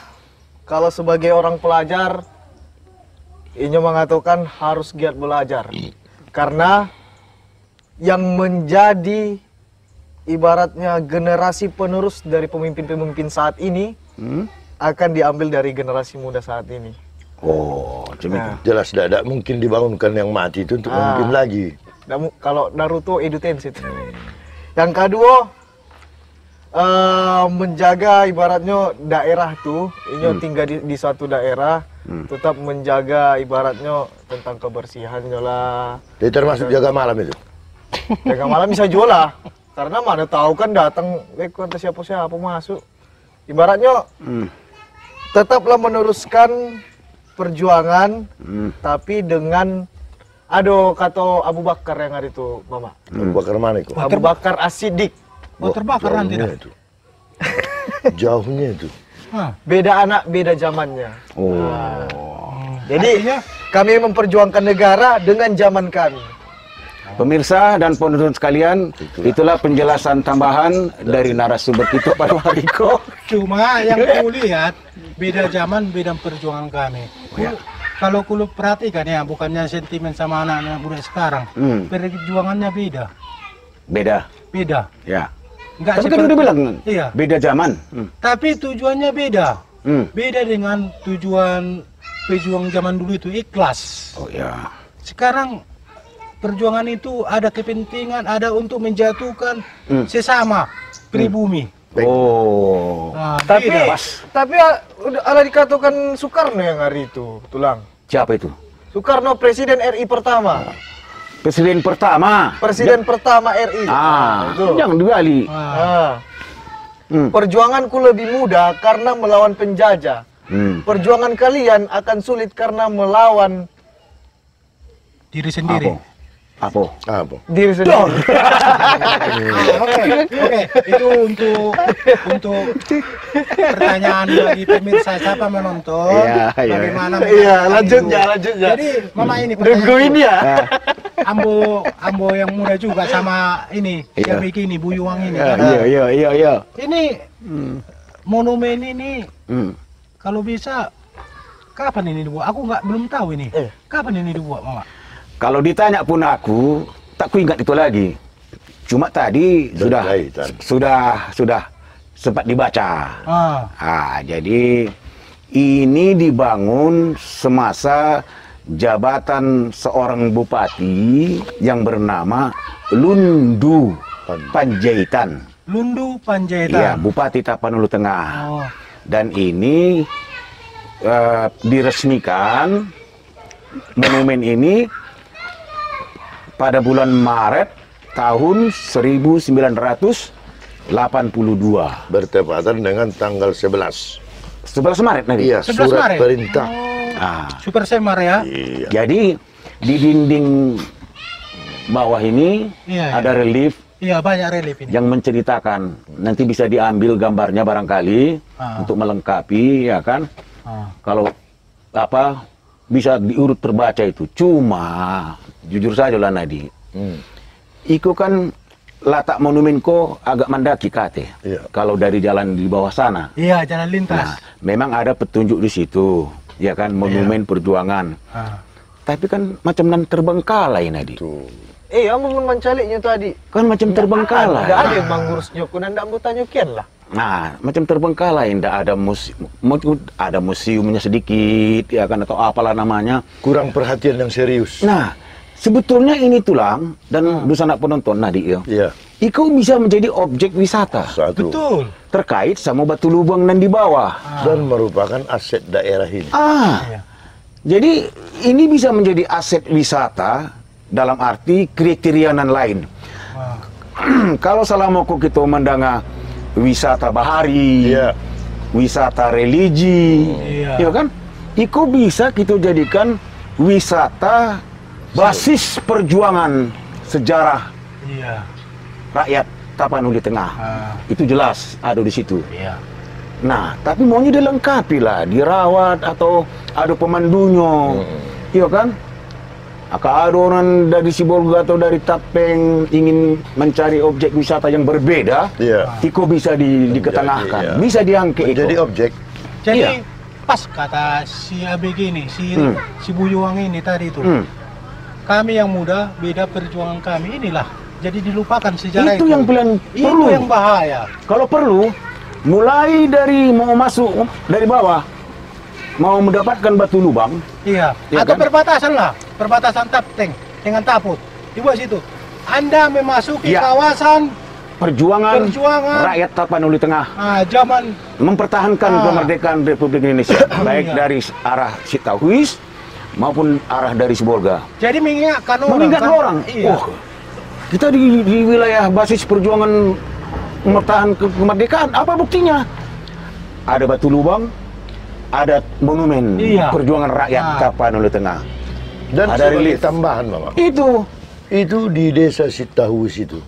Speaker 3: kalau sebagai orang pelajar, Inyo mengatakan harus giat belajar. Karena yang menjadi ibaratnya generasi penerus dari pemimpin-pemimpin saat ini akan diambil dari generasi muda saat ini.
Speaker 1: Oh,
Speaker 3: Nah,
Speaker 2: Jelas tidak mungkin dibangunkan yang mati itu untuk memimpin lagi.
Speaker 3: kalau Naruto edutensi itu. Yang kedua, menjaga ibaratnya daerah tuh, Inyo tinggal di suatu daerah, tetap menjaga ibaratnya tentang kebersihannya lah.
Speaker 2: Jadi termasuk jaga malam itu.
Speaker 3: Jaga malam bisa jual lah, karena mana tahu kan datang, kata siapa-siapa masuk. Ibaratnya tetaplah meneruskan perjuangan, tapi dengan kata Abu Bakar yang ada itu, Mama.
Speaker 2: Abu Bakar mana itu?
Speaker 3: Abu Bakar As-Siddiq.
Speaker 4: Oh, terbakar nanti dah.
Speaker 2: Itu. Jauhnya itu.
Speaker 3: Beda anak, beda zamannya. Jadi
Speaker 4: Artinya?
Speaker 3: kami memperjuangkan negara dengan zaman kami.
Speaker 1: pemirsa dan penonton sekalian, itulah penjelasan tambahan dari narasumber kita pada hari ini.
Speaker 4: Cuma yang ku lihat beda zaman, beda perjuangan kami. Kalau ku perhatikan ya, bukannya sentimen sama anak-anak muda sekarang, perjuangannya beda.
Speaker 1: Beda. Ya.
Speaker 4: Enggak
Speaker 1: Tapi kan udah bilang,
Speaker 4: iya.
Speaker 1: beda zaman.
Speaker 4: Tapi tujuannya beda. Beda dengan tujuan pejuang zaman dulu itu ikhlas.
Speaker 1: Oh ya.
Speaker 4: Sekarang perjuangan itu ada kepentingan, ada untuk menjatuhkan sesama pribumi.
Speaker 1: Oh.
Speaker 4: Nah,
Speaker 3: Tapi
Speaker 4: beda.
Speaker 3: udah ada dikatakan Soekarno yang hari itu, Tulang.
Speaker 1: Siapa itu?
Speaker 3: Soekarno Presiden RI pertama.
Speaker 1: Presiden pertama.
Speaker 3: Presiden pertama RI. Itu.
Speaker 1: Jangan digali.
Speaker 3: Perjuanganku lebih mudah karena melawan penjajah. Perjuangan kalian akan sulit karena melawan
Speaker 4: Diri sendiri.
Speaker 1: Apa?
Speaker 3: diri sendiri.
Speaker 4: Oke, itu untuk pertanyaan bagi pemirsa siapa menonton.
Speaker 1: Iya.
Speaker 4: Bagaimana?
Speaker 3: Iya, lanjut
Speaker 4: itu.
Speaker 3: ya.
Speaker 4: Jadi Mama ini
Speaker 3: Nungguin ya.
Speaker 4: Ambo yang muda juga sama ini yang bikin ini Buyuang ini.
Speaker 1: Iya.
Speaker 4: Ini monumen ini kalau bisa kapan ini dibuat? Aku belum tahu ini. Kapan ini dibuat, Mama?
Speaker 1: Kalau ditanya pun aku tak kuingat itu lagi. Cuma tadi sudah sempat dibaca. Jadi ini dibangun semasa jabatan seorang bupati yang bernama Lundu Panjaitan.
Speaker 4: Lundu Panjaitan.
Speaker 1: Iya, Bupati Tapanuli Tengah. Dan ini diresmikan monumen ini pada bulan Maret tahun 1982.
Speaker 2: Bertepatan dengan tanggal 11.
Speaker 1: 11 Maret nanti?
Speaker 2: Iya,
Speaker 4: 11
Speaker 2: surat
Speaker 4: Maret.
Speaker 2: perintah.
Speaker 4: Super Semar ya.
Speaker 2: Iya.
Speaker 1: Jadi di dinding bawah ini ada relief
Speaker 4: Iya, banyak relief ini.
Speaker 1: yang menceritakan. Nanti bisa diambil gambarnya barangkali untuk melengkapi, ya kan? Kalau apa bisa diurut terbaca itu. Cuma jujur saja lah Nadi. Iku kan latak monumen ko agak mendaki kate.
Speaker 2: Iya.
Speaker 1: Kalau dari jalan di bawah sana.
Speaker 4: Iya, jalan lintas.
Speaker 1: Nah, memang ada petunjuk di situ, ya kan, monumen perjuangan. Tapi kan macam nan terbengkalai Nadi.
Speaker 3: Amun mencaliknya tadi.
Speaker 1: Kan macam terbengkalai.
Speaker 3: Nggak ada yang mengurusnya, kun ndak mau tanya kian lah.
Speaker 1: Nah, macam terbengkalai, ndak ada ada museumnya sedikit, ya kan, atau apalah namanya.
Speaker 2: Kurang perhatian yang serius.
Speaker 1: Nah, sebetulnya ini tulang dan dosa anak penonton Nadi ya.
Speaker 2: Iya.
Speaker 1: Iku bisa menjadi objek wisata
Speaker 2: Satu.
Speaker 4: Betul.
Speaker 1: terkait sama batu lubang dan di bawah.
Speaker 2: Dan merupakan aset daerah ini.
Speaker 4: Iya.
Speaker 1: Jadi ini bisa menjadi aset wisata dalam arti kriteria nan lain. Kalau selama kita mendanga wisata bahari,
Speaker 2: Iya.
Speaker 1: wisata religi,
Speaker 4: Iya.
Speaker 1: ya kan? Iku bisa kita jadikan wisata basis perjuangan sejarah
Speaker 4: Iya.
Speaker 1: rakyat Tapanuli Tengah. Itu jelas ada di situ.
Speaker 4: Iya.
Speaker 1: Nah, tapi maunya dilengkapi lah, dirawat atau ada pemandunya, iya kan? Aka ada orang dari Sibolga atau dari Tapeng ingin mencari objek wisata yang berbeda,
Speaker 2: Iya.
Speaker 1: Iko bisa diketengahkan,
Speaker 2: iya.
Speaker 1: bisa diangkat
Speaker 2: Menjadi
Speaker 1: Iko.
Speaker 2: objek.
Speaker 4: Jadi
Speaker 1: Iya.
Speaker 4: pas kata si ABG ini, si Buyuang ini tadi itu. Kami yang muda, beda perjuangan kami inilah. Jadi dilupakan sejarah
Speaker 1: Itu yang paling
Speaker 4: Itu
Speaker 1: perlu.
Speaker 4: yang bahaya.
Speaker 1: Kalau perlu, mulai dari mau masuk dari bawah, mau mendapatkan batu lubang,
Speaker 4: Iya.
Speaker 1: Iya
Speaker 4: Atau
Speaker 1: kan?
Speaker 4: perbatasan lah, perbatasan Tapteng dengan Taput. Dibuat situ. Anda memasuki
Speaker 1: Iya.
Speaker 4: kawasan
Speaker 1: perjuangan
Speaker 4: Perjuangan.
Speaker 1: rakyat Tapanuli Tengah
Speaker 4: zaman
Speaker 1: mempertahankan kemerdekaan Republik Indonesia, baik dari arah Sitauhuis maupun arah dari Sibolga.
Speaker 4: jadi mengingatkan orang.
Speaker 1: Mengingat
Speaker 4: kan?
Speaker 1: orang.
Speaker 4: Iya.
Speaker 1: Oh, kita di wilayah basis perjuangan mempertahankan kemerdekaan. Apa buktinya? Ada batu lubang, ada monumen
Speaker 4: Iya.
Speaker 1: perjuangan rakyat Tapanuli Tengah.
Speaker 2: Dan
Speaker 1: Ada
Speaker 2: sebagai
Speaker 1: relief.
Speaker 2: tambahan, Mama.
Speaker 1: Itu
Speaker 2: Itu di desa Sitahus itu.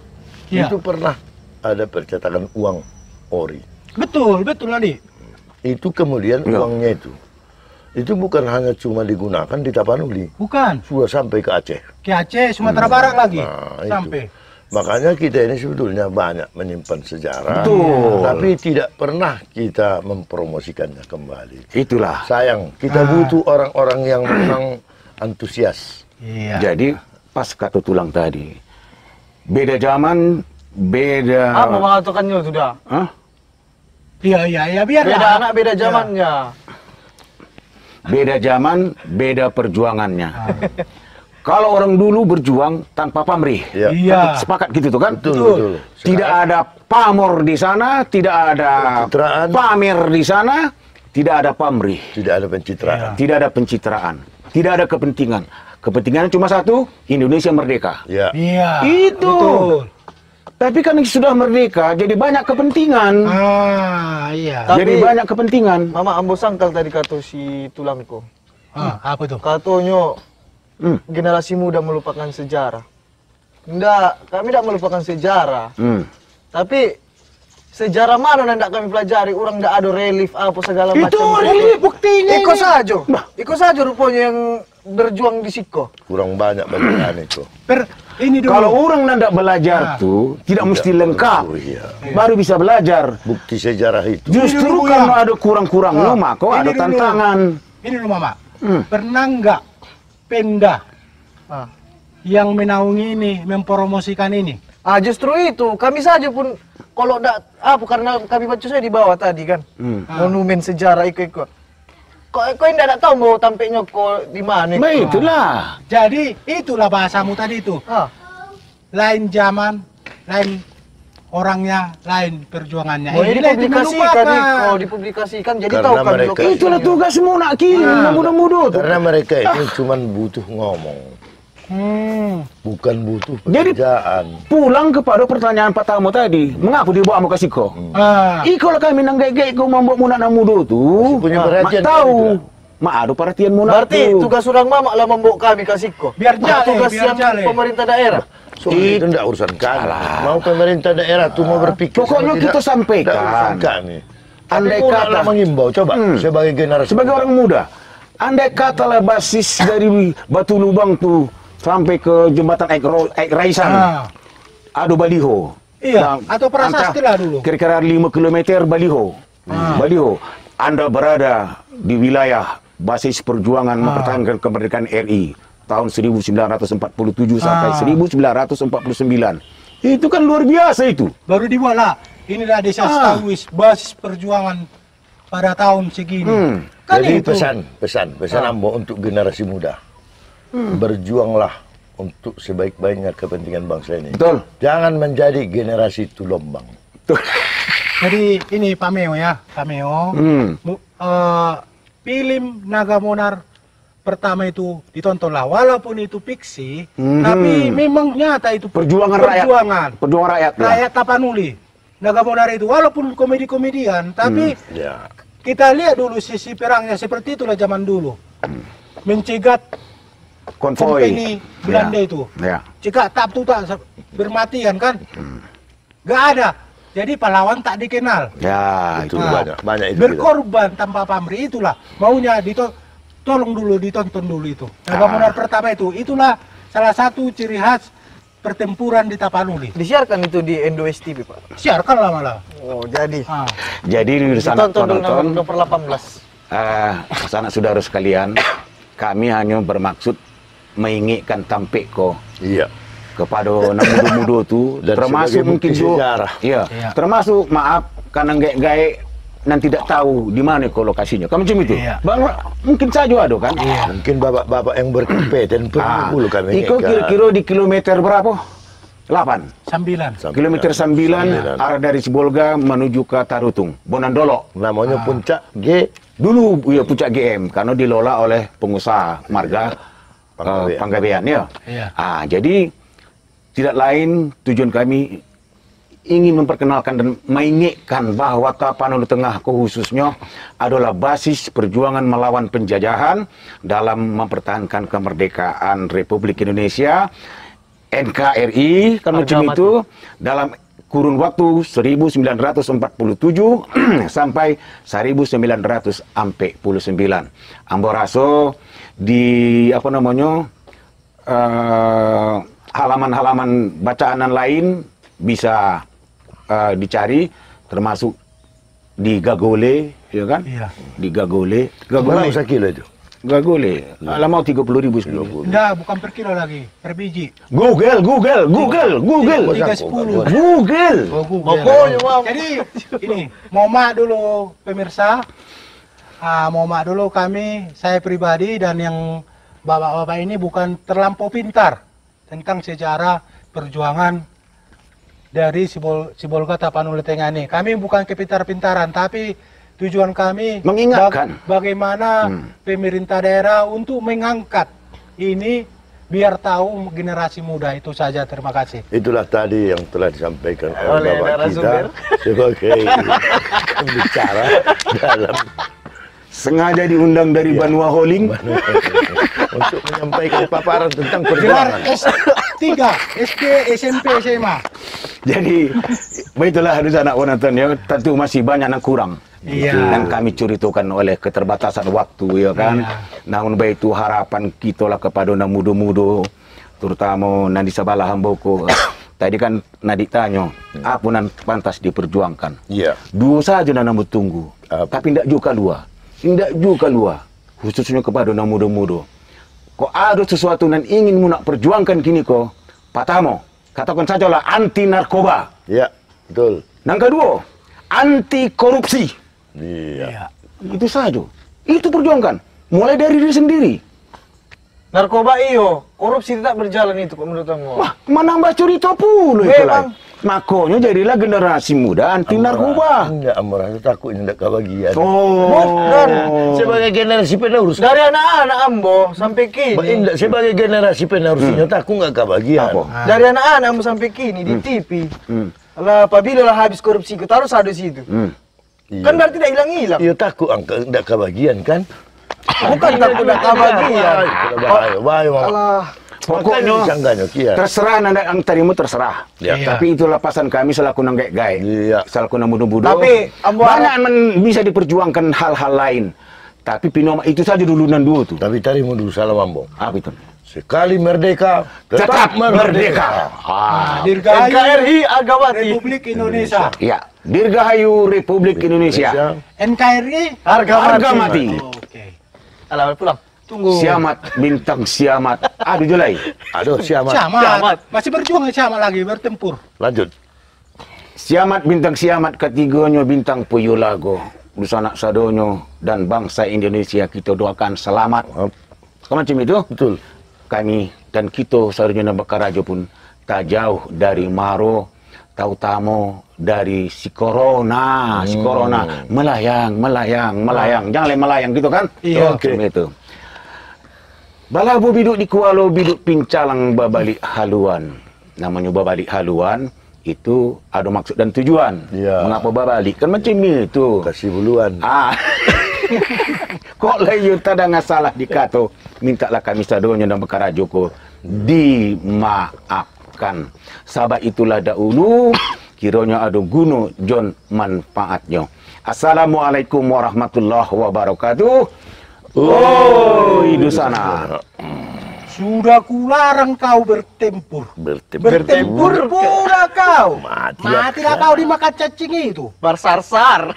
Speaker 4: Iya.
Speaker 2: Itu pernah ada percetakan uang ori.
Speaker 4: Betul, betul Nadi.
Speaker 2: Itu kemudian
Speaker 1: Ya.
Speaker 2: uangnya itu bukan hanya cuma digunakan di Tapanuli.
Speaker 4: Bukan.
Speaker 2: Sudah sampai ke Aceh.
Speaker 4: Ke Aceh, Sumatera Barat lagi.
Speaker 2: Nah,
Speaker 4: Sampai.
Speaker 2: itu. Makanya kita ini sebetulnya banyak menyimpan sejarah.
Speaker 1: Betul.
Speaker 2: Tapi tidak pernah kita mempromosikannya kembali.
Speaker 1: itulah.
Speaker 2: Sayang, kita butuh orang-orang yang memang antusias.
Speaker 4: Iya.
Speaker 1: Jadi pas kata tulang tadi, beda zaman, beda.
Speaker 3: Apa mengatakannya sudah?
Speaker 1: Hah?
Speaker 4: Iya, biar
Speaker 3: Beda
Speaker 4: lah.
Speaker 3: anak, beda zamannya.
Speaker 1: Beda zaman, beda perjuangannya. Kalau orang dulu berjuang tanpa pamrih,
Speaker 2: Ya.
Speaker 4: Iya.
Speaker 1: sepakat gitu tuh kan?
Speaker 2: Betul.
Speaker 1: Tidak ada pamor di sana, tidak ada
Speaker 2: Pencitraan.
Speaker 1: pamer di sana, tidak ada pamrih,
Speaker 2: Tidak ada pencitraan.
Speaker 1: tidak ada pencitraan, tidak ada kepentingan. Kepentingannya cuma satu, Indonesia merdeka.
Speaker 2: Ya.
Speaker 4: Iya.
Speaker 1: Itu.
Speaker 4: Betul.
Speaker 1: Tapi kan sudah merdeka, jadi banyak kepentingan.
Speaker 4: Iya.
Speaker 3: Tapi-
Speaker 1: Jadi banyak kepentingan.
Speaker 3: Mama ambo sangkal tadi kata si tulangku.
Speaker 4: Apa tuh?
Speaker 3: Katanya generasi muda melupakan sejarah. Enggak, kami tidak melupakan sejarah. Tapi sejarah mana yang tidak kami pelajari? Orang tidak ada relief apa segala macam.
Speaker 1: Itu relief buktinya.
Speaker 3: Iko saja. Iko saja rupanya yang berjuang di Siko.
Speaker 2: Kurang banyak bacaan itu.
Speaker 4: Ini dulu.
Speaker 1: Kalau orang tidak belajar tuh tidak mesti lengkap.
Speaker 2: Oh, iya.
Speaker 1: Baru bisa belajar.
Speaker 2: Bukti sejarah itu.
Speaker 1: Justru
Speaker 4: dulu,
Speaker 1: kalau
Speaker 4: ya.
Speaker 1: ada kurang-kurangnya, maka
Speaker 4: Ini
Speaker 1: ada
Speaker 4: dulu.
Speaker 1: tantangan.
Speaker 4: Ini dulu Mama. Pernah nggak Pemda yang menaungi ini, mempromosikan ini?
Speaker 3: Justru itu kami saja pun kalau tidak karena kami baca saya di bawah tadi kan monumen sejarah Iko. Kok tidak tahu mau tampilnya kok di mana?
Speaker 1: Nah, itulah.
Speaker 4: Jadi itulah bahasamu tadi itu. Lain zaman, lain orangnya, lain perjuangannya.
Speaker 3: Oh, ini
Speaker 4: Inilah itu
Speaker 3: dipublikasikan nih.
Speaker 4: melupakan.
Speaker 3: Oh, dipublikasikan. Jadi
Speaker 2: Karena
Speaker 3: tahu kan
Speaker 2: mereka-
Speaker 3: lokasinya.
Speaker 1: Itulah tugasmu nak muda-muda tuh.
Speaker 2: Karena mereka ini cuma butuh ngomong. Bukan butuh
Speaker 1: Jadi-
Speaker 2: pekerjaan.
Speaker 1: Pulang kepada pertanyaan pertama tadi, mengapa dia bawa muka siko? Iko lah kami nanggay kau membawa muda anak muda tuh.
Speaker 2: Punya perhatian
Speaker 1: Mak tahu.
Speaker 2: kan
Speaker 1: Mak ada perhatian muda
Speaker 3: Berarti
Speaker 1: tuh.
Speaker 3: tugas orang mama lah membawa kami ke Siko.
Speaker 4: Biar
Speaker 3: Nah,
Speaker 4: jale,
Speaker 3: tugas
Speaker 4: biar
Speaker 3: yang
Speaker 4: jale.
Speaker 3: pemerintah daerah.
Speaker 2: Soal itu tidak urusan kami. Mau pemerintah daerah tuh mau berpikir.
Speaker 1: Pokoknya kita sampaikan.
Speaker 2: Tidak urusan kami.
Speaker 1: Andai
Speaker 2: Tapi
Speaker 1: kata
Speaker 2: mengimbau, coba sebagai generasi.
Speaker 1: sebagai orang muda, andai katalah basis dari Batu Lubang tuh sampai ke jembatan Ek Raisan, ada baliho.
Speaker 4: Iya, atau prasasti lah dulu.
Speaker 1: Kira-kira 5 km baliho. Baliho. Anda berada di wilayah basis perjuangan mempertahankan kemerdekaan RI tahun 1947 sampai 1949. Itu kan luar biasa itu.
Speaker 4: Baru dibuat lah. Inilah desa Stawis, basis perjuangan pada tahun segini. Kan
Speaker 2: Jadi
Speaker 4: itu.
Speaker 2: pesan Ambo untuk generasi muda. Berjuanglah untuk sebaik-baiknya kepentingan bangsa ini.
Speaker 1: Betul.
Speaker 2: Jangan menjadi generasi tulombang.
Speaker 4: Jadi ini Pameo ya, Pameo. Film Naga Monar pertama itu ditonton lah, walaupun itu fiksi, tapi memang nyata itu
Speaker 1: Perjuangan rakyat. Perjuangan rakyat. lah.
Speaker 4: Rakyat Tapanuli. Naga Monar itu walaupun komedi-komedian, tapi
Speaker 2: Ya.
Speaker 4: kita lihat dulu sisi perangnya seperti itulah zaman dulu. Mencegat
Speaker 1: Konvoy.
Speaker 4: company Belanda itu.
Speaker 1: Ya.
Speaker 4: Jika tak bermatian kan? Gak ada. Jadi pahlawan tak dikenal.
Speaker 1: Ya,
Speaker 2: Itu
Speaker 1: itu.
Speaker 2: banyak itu.
Speaker 4: Berkorban tanpa pamrih itulah maunya tolong dulu ditonton dulu itu. Naga Monar pertama itulah salah satu ciri khas pertempuran di Tapanuli.
Speaker 3: Disiarkan itu di Indo TV, Pak.
Speaker 4: Siarkan lah malah.
Speaker 3: Oh, jadi.
Speaker 1: Jadi di sana
Speaker 3: Ditonton dulu
Speaker 1: penonton,
Speaker 3: nomor 18.
Speaker 1: sanak saudara sekalian, kami hanya bermaksud mengingatkan tampik ko
Speaker 2: Iya.
Speaker 1: kepada anak muda-muda tu,
Speaker 2: Dan
Speaker 1: termasuk
Speaker 2: sebagai
Speaker 1: mungkin
Speaker 2: bukti
Speaker 1: juga,
Speaker 2: sejarah.
Speaker 1: iya, termasuk maaf karena gaek-gaek dan tidak tahu di mana ko lokasinya. Kamu macam itu,
Speaker 4: Iya.
Speaker 1: Bang, mungkin saja ada kan?
Speaker 2: Mungkin bapak-bapak yang berkompeten perlu kami
Speaker 1: Iko kira-kira di kilometer berapa? 8.
Speaker 4: 9.
Speaker 1: Kilometer 9 arah dari Sibolga menuju ke Tarutung, Bonandolo.
Speaker 2: Namanya Puncak G.
Speaker 1: Dulu ya Puncak GM karena dilola oleh pengusaha marga Panggabean ya.
Speaker 4: Iya.
Speaker 1: Jadi tidak lain tujuan kami ingin memperkenalkan dan mengingatkan bahwa Tapanuli Tengah khususnya adalah basis perjuangan melawan penjajahan dalam mempertahankan kemerdekaan Republik Indonesia NKRI kan macam itu dalam kurun waktu 1947 sampai 1949. Ambo raso di halaman-halaman bacaan lain bisa dicari, termasuk di Gagole, ya kan?
Speaker 4: Iya.
Speaker 1: Di Gagole.
Speaker 2: Berapa kilo itu?
Speaker 1: Gagole. Mau 30.000 sekilo.
Speaker 4: Enggak, bukan per kilo lagi, per biji.
Speaker 1: Google.
Speaker 4: 310.
Speaker 1: Google.
Speaker 3: Pokoknya, Mam.
Speaker 4: Jadi ini, Moma dulu pemirsa. Moma dulu saya pribadi dan yang bapak-bapak ini bukan terlampau pintar tentang sejarah perjuangan dari Sibolga Tapanuli Tengah ini. Kami bukan kepintar-pintaran, tapi tujuan kami
Speaker 1: mengingatkan
Speaker 4: bagaimana pemerintah daerah untuk mengangkat ini biar tahu generasi muda. Itu saja, terima kasih.
Speaker 2: Itulah tadi yang telah disampaikan
Speaker 3: Oleh
Speaker 2: oleh Bapak kita
Speaker 3: narasumber.
Speaker 2: sebagai pembicara dalam
Speaker 1: Sengaja diundang dari Banua Holing.
Speaker 2: untuk menyampaikan paparan tentang
Speaker 4: Gelar
Speaker 2: perjuangan.
Speaker 4: S3, SD, SMP, SMA.
Speaker 1: Jadi, begitulah harus anak penonton ya. Tentu masih banyak yang kurang.
Speaker 4: Iya.
Speaker 1: Dan kami ceritakan oleh keterbatasan waktu ya kan. Namun baik itu harapan kita lah kepada anak muda-muda, terutama nanti sebelah hamboko. Tadi kan Nadik tanya, apa yang pantas diperjuangkan?
Speaker 2: Iya.
Speaker 1: Dua saja yang namun tunggu, tapi tidak juga dua. Tidak juga dua, khususnya kepada anak muda-muda. Kok ada sesuatu yang ingin mu nak perjuangkan kini kok, pertama, katakan saja lah anti narkoba.
Speaker 2: Iya, betul.
Speaker 1: Yang kedua, anti korupsi.
Speaker 2: Iya.
Speaker 1: Itu saja. Itu perjuangkan. Mulai dari diri sendiri.
Speaker 3: Narkoba iyo, korupsi tidak berjalan itu kok menurut kamu.
Speaker 1: Wah, menambah cerita pula itu lah. Makanya jadilah generasi muda anti narkoba.
Speaker 2: Enggak, Amor, aku takut tidak kebagian.
Speaker 3: Bukan.
Speaker 2: Sebagai generasi penerus.
Speaker 3: Dari anak-anak Ambo sampai kini.
Speaker 2: Enggak, sebagai generasi penerusnya takut nggak kebagian.
Speaker 1: Apa?
Speaker 3: Dari anak-anak Ambo sampai kini di TV. Lah apabila lah habis korupsi kita harus ada di situ.
Speaker 2: Iya.
Speaker 3: Kan berarti tidak hilang-hilang.
Speaker 2: Iya, takut angka tidak kebagian kan?
Speaker 3: Bukan takut tidak kebagian.
Speaker 2: Bahaya, bahaya.
Speaker 3: Alah,
Speaker 1: Pokoknya
Speaker 2: Makanya, kian.
Speaker 1: terserah nanda ang tarimu terserah.
Speaker 2: Ya.
Speaker 1: Tapi itu lapasan kami selaku nang gai-gai.
Speaker 2: Iya.
Speaker 1: Selaku nang budu-budu.
Speaker 3: Tapi, ambo
Speaker 1: banyak bisa diperjuangkan hal-hal lain. Tapi pinoma itu saja dulu nan dua tuh.
Speaker 2: Tapi tarimu dulu salah Ambong.
Speaker 1: Apa itu?
Speaker 2: Sekali merdeka,
Speaker 1: Tetap merdeka.
Speaker 4: Dirgahayu
Speaker 3: NKRI Agawati.
Speaker 4: Republik Indonesia.
Speaker 1: Ya, Dirgahayu Republik Indonesia.
Speaker 4: NKRI
Speaker 1: Harga mati.
Speaker 4: Oke.
Speaker 3: Alamat pulang. Tunggu.
Speaker 1: Siamat bintang siamat. Aduh jelai.
Speaker 2: Aduh, siamat.
Speaker 4: Siamat. Masih berjuang ya Siamat lagi bertempur.
Speaker 2: Lanjut.
Speaker 1: Siamat bintang siamat ketiganya bintang Puyulago. Lusanak sadonyo dan bangsa Indonesia kita doakan selamat. Macam itu.
Speaker 2: Betul.
Speaker 1: Kami dan kita saudara Bakarajo pun tak jauh dari Maro, tahu-tamu dari si corona, melayang. Jangan melayang gitu kan?
Speaker 4: Iya.
Speaker 1: Oke. Itu. Balabu biduk di kualo biduk pincalang babalik haluan. Namanya babalik haluan itu ada maksud dan tujuan.
Speaker 2: Iya.
Speaker 1: Mengapa babalik? Kan macam itu.
Speaker 2: Kasih buluan.
Speaker 1: Kok layu tada salah dikato, mintalah kami sadonya dan Bakarajo ko dimaafkan. Sabab itulah dahulu kiranya ada guna jon manfaatnya. Assalamualaikum warahmatullahi wabarakatuh. Oh, itu sana.
Speaker 4: Sudah kularang kau bertempur. Bertempur pula kau. Matilah kau dimakan cacing itu.
Speaker 3: Barsar-sar.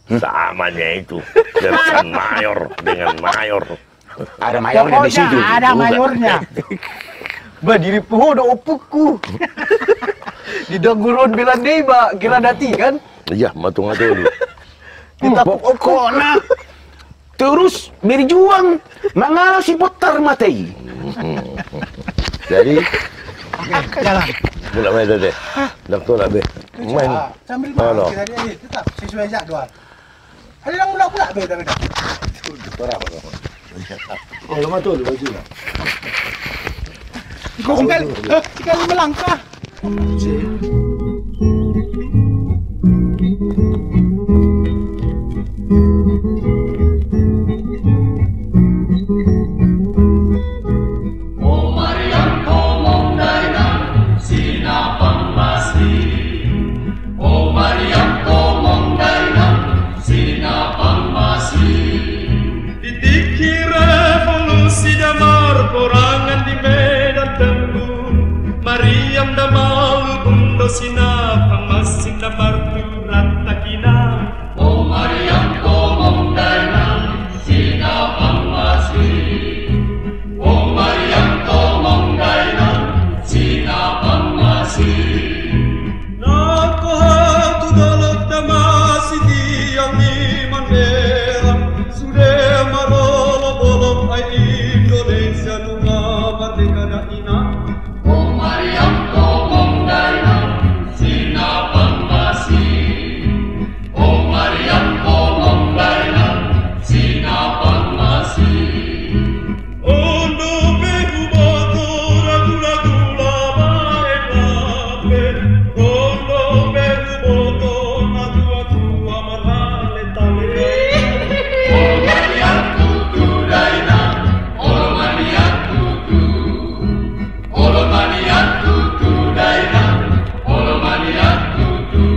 Speaker 2: Samanya itu. Sersan mayor dengan mayor.
Speaker 1: Ada mayornya di situ.
Speaker 4: Ada mayornya.
Speaker 3: Ba diri puho do opuku. Di dangguron bilang deh ba kira dati kan?
Speaker 2: Iya, matung aja dulu.
Speaker 3: Kita
Speaker 1: Pokoknya terus berjuang mengawasi putar matai.
Speaker 2: Jadi,
Speaker 4: Oke, jalan.
Speaker 2: mulai main deh. Dokter lah be. Main.
Speaker 4: Sambil
Speaker 2: Halo.
Speaker 4: main kita dia tetap sesuai jadwal. Ada yang pula beda.
Speaker 2: Oh, lama tuh dulu sini.
Speaker 4: Sekali melangkah.
Speaker 5: Titik revolusi damar perangan di medan tempur. Mariam damal bundo sinapang masih damar turat takina. Oh Mariam komong dainang sinapang masih. Oh Mariam komong dainang sinapang masih. Nako hatu dalot damasi tiang iman merah. Sudah marolo bolong ay Indonesia nunga merdeka na ina. Oh Mariam komong dainang sinapang masih. Oh Mariam komong dainang sinapang masih. Ondo behu boto ragu-ragu labae labe. Ondo behu boto natu-atu amarhale tale. Oh Mariam tutu dainang, oh Mariam tutu. Oh Mariam tutu dainang, oh Mariam tutu.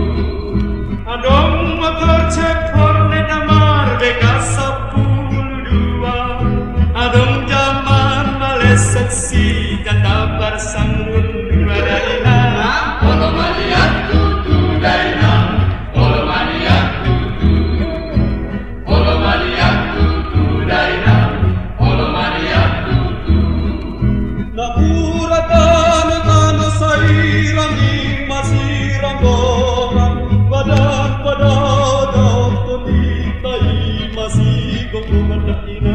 Speaker 5: Adong motor cepor nedamar beka 10 Adong zaman malesesi kata barsangun wadaina. Oh Mariam tutu dainang, oh Mariam tutu. Oh Mariam tutu dainang, oh Mariam tutu. Napuratan tanah sairangi masirang orang. Badan pada dokter ditai masih gonggongan ina.